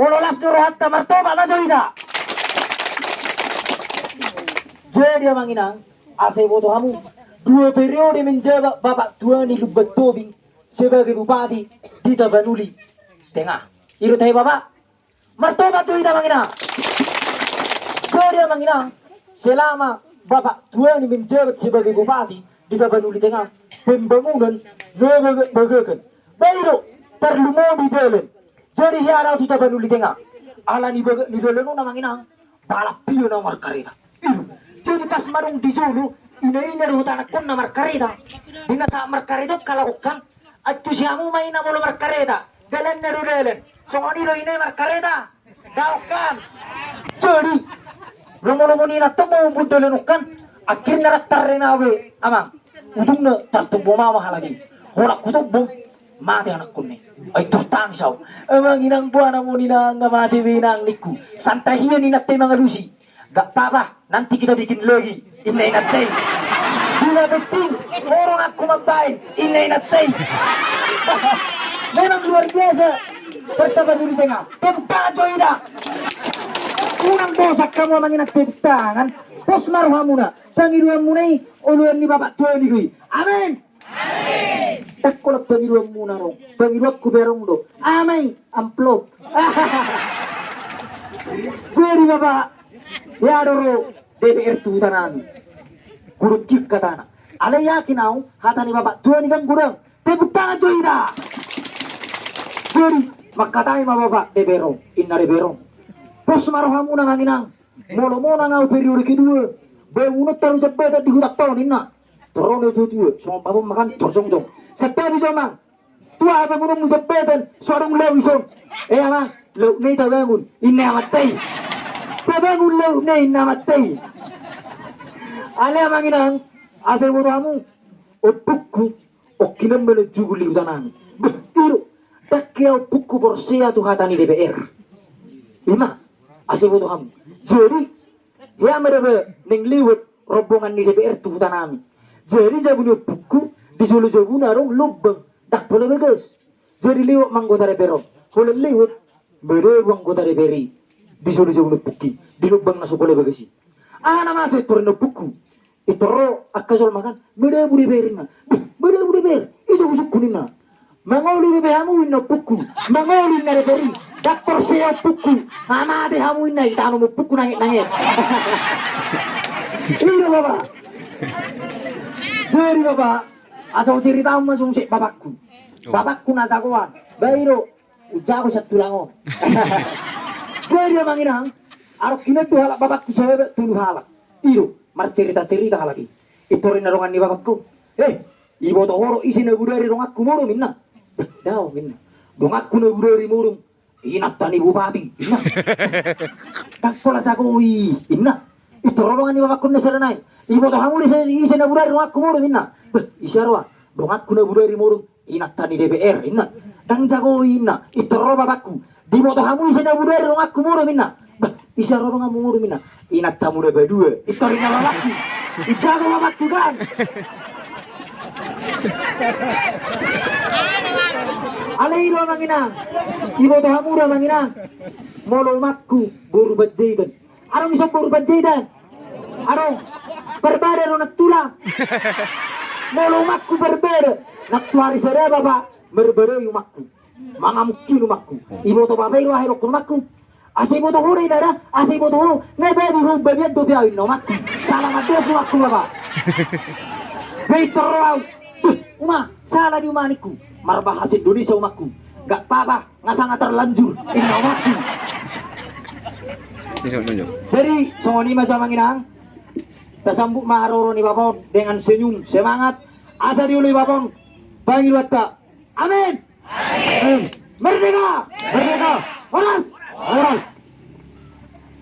Mololas nuruhat ta martoba na joida. Jadi manginang, asai bodoh kamu. 2 periode menjabat Bapak Tuani Lubbat Tobing sebagai bupati di Tapanuli Tengah. Itu tahu Bapak? Martoba joida manginang. Jadi manginang, selama Bapak Tuani menjabat sebagai bupati di Tapanuli Tengah, pembangunan bagakan. Baru terlalu di dalam. Jadi hiara di Tapanuli Tengah. Ala ni dalam na manginang, balap piyo na markarita. Jadi pas marung di Jolo, ini rutan akun na markarita. Dina sa markarita kalaukan, at tu siya mo may na mula markarita. Dalan na dalan. So ani lo ini markarita. Daukan. Jadi, romo-romo ni na tamo budalanukan. Akhirnya ratar na awe, amang. Udung na tartumbo mama halagi. Horak kutub bom. Mati anak kunni. Ay tutang saw. Amang inang buwan mo nina nga mati binang niku. Santahiyan ni natin mga lusi. Gak apa-apa, nanti kita bikin lagi. Inay natin. Bila beting, orang aku mabain. Inay natin. Memang luar biasa. Bertapanuli Tengah. Tempat joida. Unang bosak kamu manginak tempangan. Pos maruha muna. Pangiruan muna uluan ni Bapak Tuani Lui. Amin. Tak kolak pangiruan muna rong. Pangiruan ku berong do. Amin. Amplop. Jadi Bapak. Ya doro DPR tu tanan. Kurut kik katana. Alay yakin ako hatani Bapak Tuani kang kurang. Tepuk tangan joida. Jadi makatay Bapak DPR. Inna DPR. Pos maruha muna manginang. Molo-molo nga periode kedua. Bangunot taruh jabatan di hutak tahun inna. Terone tujuh, semua pabum makan terjong-jong. Setiap jamang, tua apa pun jabatan, seorang lewison. Amang, lew nih bangun, ini amat tay. Bangun lew nih amat tay. Ale amang inang, asal bodoh kamu, opukku, okinan menuju guli utanan. Betul, tak kau opukku bersia tuh hatani DPR. Lima, asal bodoh kamu. Jadi, ya mereka nengliwat rombongan di DPR tuh tanami. Jadi jabunya buku di Solo Jawa narong lubang tak boleh begas. Jadi lewat manggota DPR, boleh lewat mereka anggota DPR di Solo Jawa buki di lubang nasuk boleh begas. Anak masih turun buku itu roh akasol makan mereka boleh berina, mereka boleh ber itu usuk kunina. Mangoli behamu inna buku, mangoli na DPR. Daktor saya buku, mama deh kamu ini kita anu buku nangis. Ini Bapak. Jadi Bapak, atau cerita masuk si bapakku. Bapakku nasakuan, bairo ujago satu langon. Jadi manginang, arok kini tuh halak bapakku saya tulu halak. Iyo, mar cerita halaki. Itu rinarungan ni bapakku. Ibu tohoro isi nebudari rongakku moro minna. Dah minna. Rongakku nebudari moro. Inap tani bupati, inna. Tak pola sakoi, inna. Itu rolongan ni bapakku neserenai. Ibu toh kamu isi nebudari rongakku moro minna. Isarwa, rongakku nebudari moro. Inap tani DPR, inna. Dang sakoi, inna. Itu rolo bapakku. Di moto kamu isi nebudari rongakku moro minna. Isarwa rongakku moro minna. Inap tamu deba dua. Itu rina bapakku. Ijago bapakku kan. Alairo manginang, ibu toh hamura manginang, molo makku borbat jaidan. Arong isok borbat jaidan, arong berbeda nak tulang. Molo makku berbeda, nak tuari sada bapa berbeda makku, mangamukinu makku. Ibu toh bapa iro ahiro makku. Asa ibu toh hore dada, asa ibu toh hore, nebe bihu bagian do biawin no makku. Salah ngadu makku bapa. Jai terlalu. Uma, salah di umaniku. Marbahas Indonesia umatku. Gak apa-apa, nggak terlanjur. Ini umatku. Jadi, songoni masa manginang. Tersambut maharoro ni Bapak dengan senyum, semangat. Asa diuli Bapak. Panggil watta. Amin. Amin. Merdeka. Merdeka. Horas. Horas.